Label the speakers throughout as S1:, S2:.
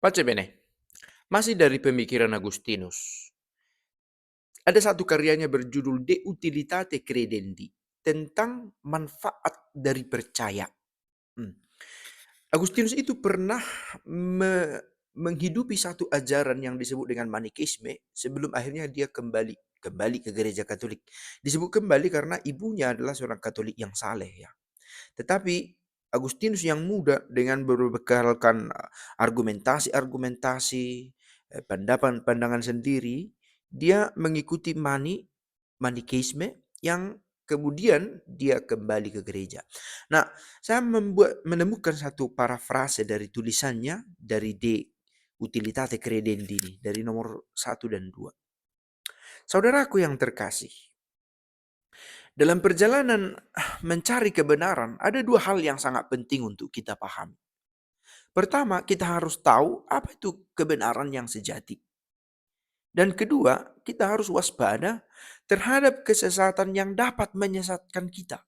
S1: Pace bene, masih dari pemikiran Agustinus. Ada satu karyanya berjudul De Utilitate Credendi, tentang manfaat dari percaya. Hmm. Agustinus itu pernah menghidupi satu ajaran yang disebut dengan Manikisme sebelum akhirnya dia kembali ke gereja Katolik. Disebut kembali karena ibunya adalah seorang Katolik yang saleh ya. Tetapi Agustinus yang muda dengan berbekalkan argumentasi-argumentasi, pandangan sendiri, dia mengikuti Manikeisme yang kemudian dia kembali ke gereja. Nah, saya menemukan satu parafrase dari tulisannya dari De Utilitate Credendi ini, dari nomor 1 dan 2. Saudaraku yang terkasih, dalam perjalanan mencari kebenaran, ada dua hal yang sangat penting untuk kita pahami. Pertama, kita harus tahu apa itu kebenaran yang sejati. Dan kedua, kita harus waspada terhadap kesesatan yang dapat menyesatkan kita.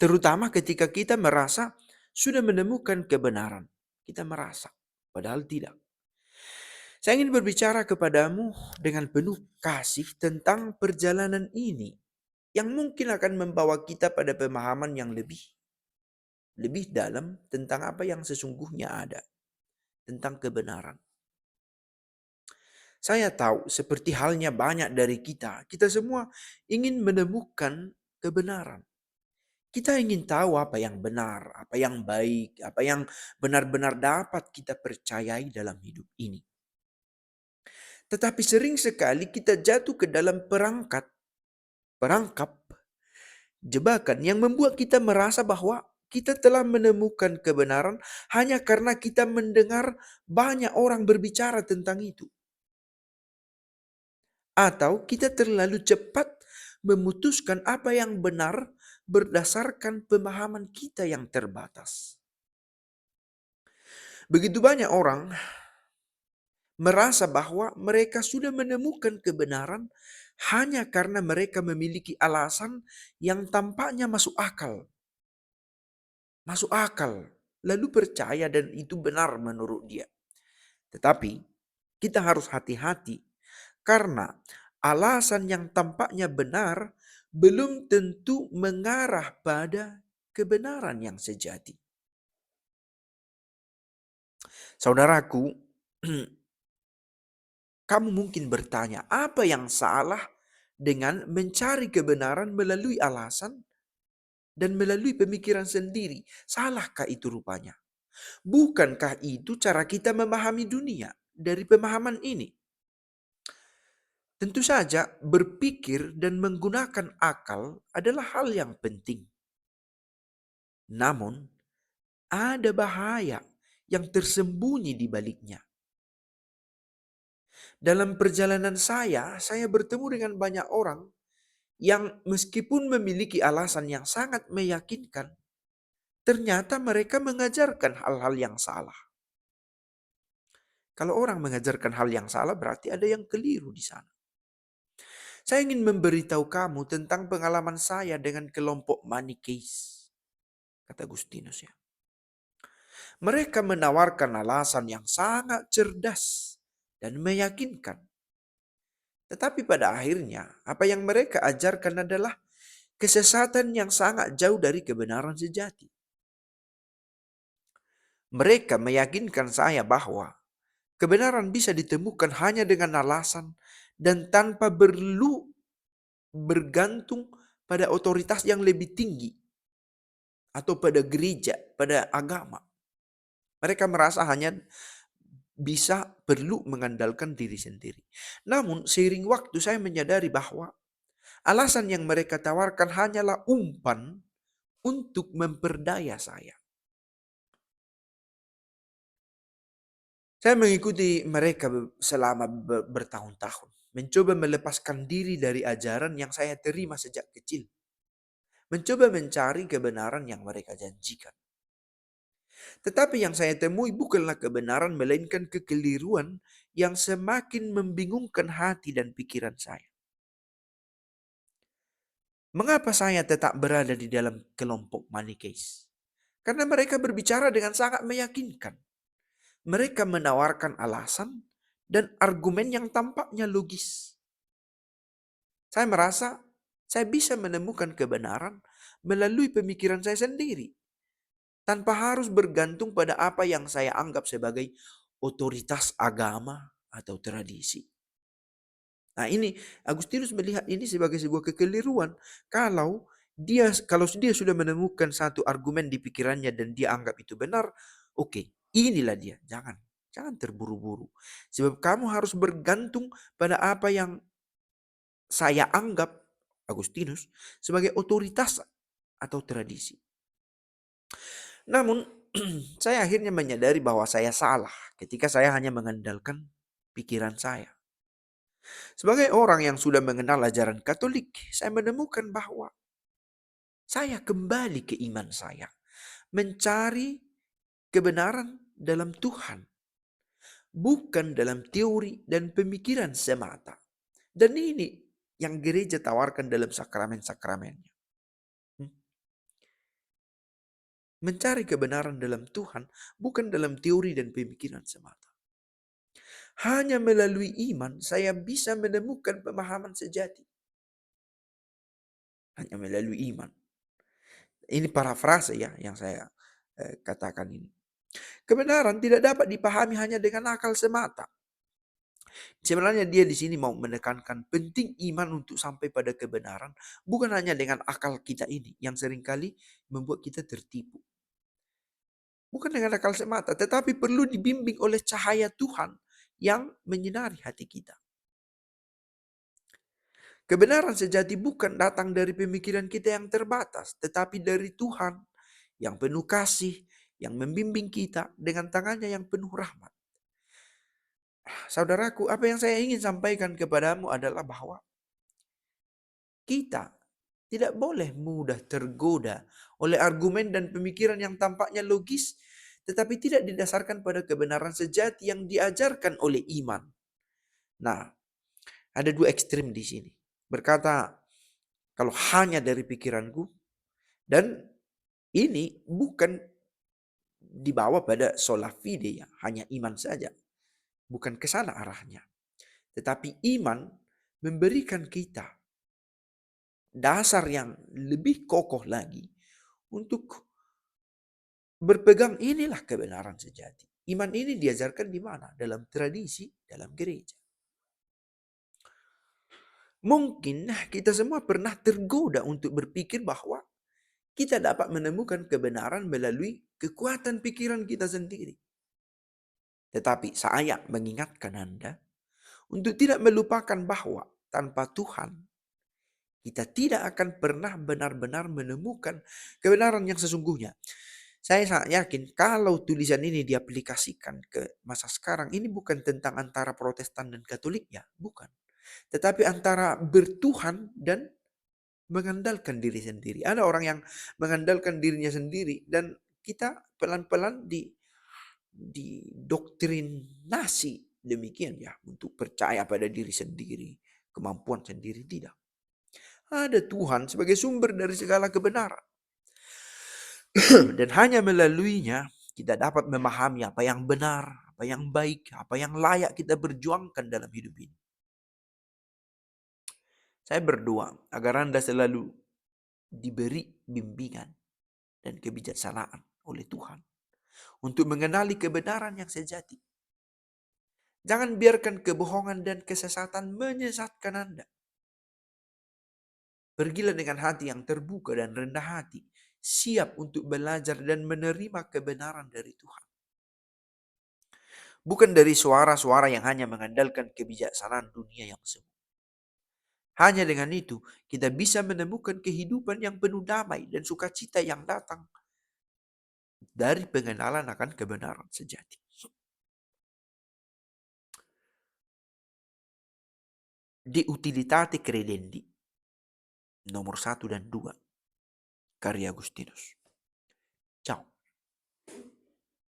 S1: Terutama ketika kita merasa sudah menemukan kebenaran. Kita merasa, padahal tidak. Saya ingin berbicara kepadamu dengan penuh kasih tentang perjalanan ini yang mungkin akan membawa kita pada pemahaman yang lebih dalam tentang apa yang sesungguhnya ada, tentang kebenaran. Saya tahu seperti halnya banyak dari kita semua ingin menemukan kebenaran. Kita ingin tahu apa yang benar, apa yang baik, apa yang benar-benar dapat kita percayai dalam hidup ini. Tetapi sering sekali kita jatuh ke dalam perangkap jebakan yang membuat kita merasa bahwa kita telah menemukan kebenaran hanya karena kita mendengar banyak orang berbicara tentang itu. Atau kita terlalu cepat memutuskan apa yang benar berdasarkan pemahaman kita yang terbatas. Begitu banyak orang merasa bahwa mereka sudah menemukan kebenaran hanya karena mereka memiliki alasan yang tampaknya masuk akal. Masuk akal, lalu percaya dan itu benar menurut dia. Tetapi kita harus hati-hati karena alasan yang tampaknya benar belum tentu mengarah pada kebenaran yang sejati. Saudaraku, kamu mungkin bertanya, apa yang salah dengan mencari kebenaran melalui alasan dan melalui pemikiran sendiri? Salahkah itu rupanya? Bukankah itu cara kita memahami dunia dari pemahaman ini? Tentu saja berpikir dan menggunakan akal adalah hal yang penting. Namun, ada bahaya yang tersembunyi di baliknya. Dalam perjalanan saya bertemu dengan banyak orang yang meskipun memiliki alasan yang sangat meyakinkan, ternyata mereka mengajarkan hal-hal yang salah. Kalau orang mengajarkan hal yang salah berarti ada yang keliru di sana. Saya ingin memberitahu kamu tentang pengalaman saya dengan kelompok Manikeis, kata Agustinus ya. Mereka menawarkan alasan yang sangat cerdas dan meyakinkan. Tetapi pada akhirnya apa yang mereka ajarkan adalah kesesatan yang sangat jauh dari kebenaran sejati. Mereka meyakinkan saya bahwa kebenaran bisa ditemukan hanya dengan alasan dan tanpa perlu bergantung pada otoritas yang lebih tinggi atau pada gereja, pada agama. Mereka merasa hanya bisa perlu mengandalkan diri sendiri. Namun seiring waktu saya menyadari bahwa alasan yang mereka tawarkan hanyalah umpan untuk memperdaya saya. Saya mengikuti mereka selama bertahun-tahun. Mencoba melepaskan diri dari ajaran yang saya terima sejak kecil. Mencoba mencari kebenaran yang mereka janjikan. Tetapi yang saya temui bukanlah kebenaran melainkan kekeliruan yang semakin membingungkan hati dan pikiran saya. Mengapa saya tetap berada di dalam kelompok Manikeis? Karena mereka berbicara dengan sangat meyakinkan Mereka menawarkan alasan dan argumen yang tampaknya logis. Saya merasa saya bisa menemukan kebenaran melalui pemikiran saya sendiri, tanpa harus bergantung pada apa yang saya anggap sebagai otoritas agama atau tradisi. Nah ini, Agustinus melihat ini sebagai sebuah kekeliruan. Kalau dia sudah menemukan satu argumen di pikirannya dan dia anggap itu benar, oke, inilah dia. Jangan terburu-buru. Sebab kamu harus bergantung pada apa yang saya anggap, Agustinus, sebagai otoritas atau tradisi. Namun, saya akhirnya menyadari bahwa saya salah ketika saya hanya mengandalkan pikiran saya. Sebagai orang yang sudah mengenal ajaran Katolik, saya menemukan bahwa saya kembali ke iman saya. Mencari kebenaran dalam Tuhan. Bukan dalam teori dan pemikiran semata. Dan ini yang gereja tawarkan dalam sakramen-sakramennya. Mencari kebenaran dalam Tuhan, bukan dalam teori dan pemikiran semata. Hanya melalui iman saya bisa menemukan pemahaman sejati. Hanya melalui iman. Ini parafrase ya yang saya katakan ini. Kebenaran tidak dapat dipahami hanya dengan akal semata. Sebenarnya dia di sini mau menekankan penting iman untuk sampai pada kebenaran, bukan hanya dengan akal kita ini yang seringkali membuat kita tertipu. Bukan dengan akal semata, tetapi perlu dibimbing oleh cahaya Tuhan yang menyinari hati kita. Kebenaran sejati bukan datang dari pemikiran kita yang terbatas, tetapi dari Tuhan yang penuh kasih, yang membimbing kita dengan tangannya yang penuh rahmat. Saudaraku, apa yang saya ingin sampaikan kepadamu adalah bahwa kita tidak boleh mudah tergoda oleh argumen dan pemikiran yang tampaknya logis, tetapi tidak didasarkan pada kebenaran sejati yang diajarkan oleh iman. Nah, ada dua ekstrim di sini. Berkata, kalau hanya dari pikiranku, dan ini bukan dibawa pada sola fide ya, hanya iman saja. Bukan ke sana arahnya. Tetapi iman memberikan kita dasar yang lebih kokoh lagi untuk berpegang inilah kebenaran sejati. Iman ini diajarkan di mana? Dalam tradisi, dalam gereja. Mungkin kita semua pernah tergoda untuk berpikir bahwa kita dapat menemukan kebenaran melalui kekuatan pikiran kita sendiri. Tetapi saya mengingatkan Anda untuk tidak melupakan bahwa tanpa Tuhan, kita tidak akan pernah benar-benar menemukan kebenaran yang sesungguhnya. Saya sangat yakin kalau tulisan ini diaplikasikan ke masa sekarang, ini bukan tentang antara Protestan dan Katolik ya, bukan. Tetapi antara bertuhan dan mengandalkan diri sendiri. Ada orang yang mengandalkan dirinya sendiri dan kita pelan-pelan didoktrinasi demikian ya, untuk percaya pada diri sendiri, kemampuan sendiri, tidak. Ada Tuhan sebagai sumber dari segala kebenaran. Dan hanya melaluinya kita dapat memahami apa yang benar, apa yang baik, apa yang layak kita berjuangkan dalam hidup ini. Saya berdoa agar Anda selalu diberi bimbingan dan kebijaksanaan oleh Tuhan untuk mengenali kebenaran yang sejati. Jangan biarkan kebohongan dan kesesatan menyesatkan Anda. Pergilah dengan hati yang terbuka dan rendah hati, siap untuk belajar dan menerima kebenaran dari Tuhan. Bukan dari suara-suara yang hanya mengandalkan kebijaksanaan dunia yang semu. Hanya dengan itu, kita bisa menemukan kehidupan yang penuh damai dan sukacita yang datang dari pengenalan akan kebenaran sejati. De Utilitate Credendi, nomor 1 dan 2, karya Agustinus.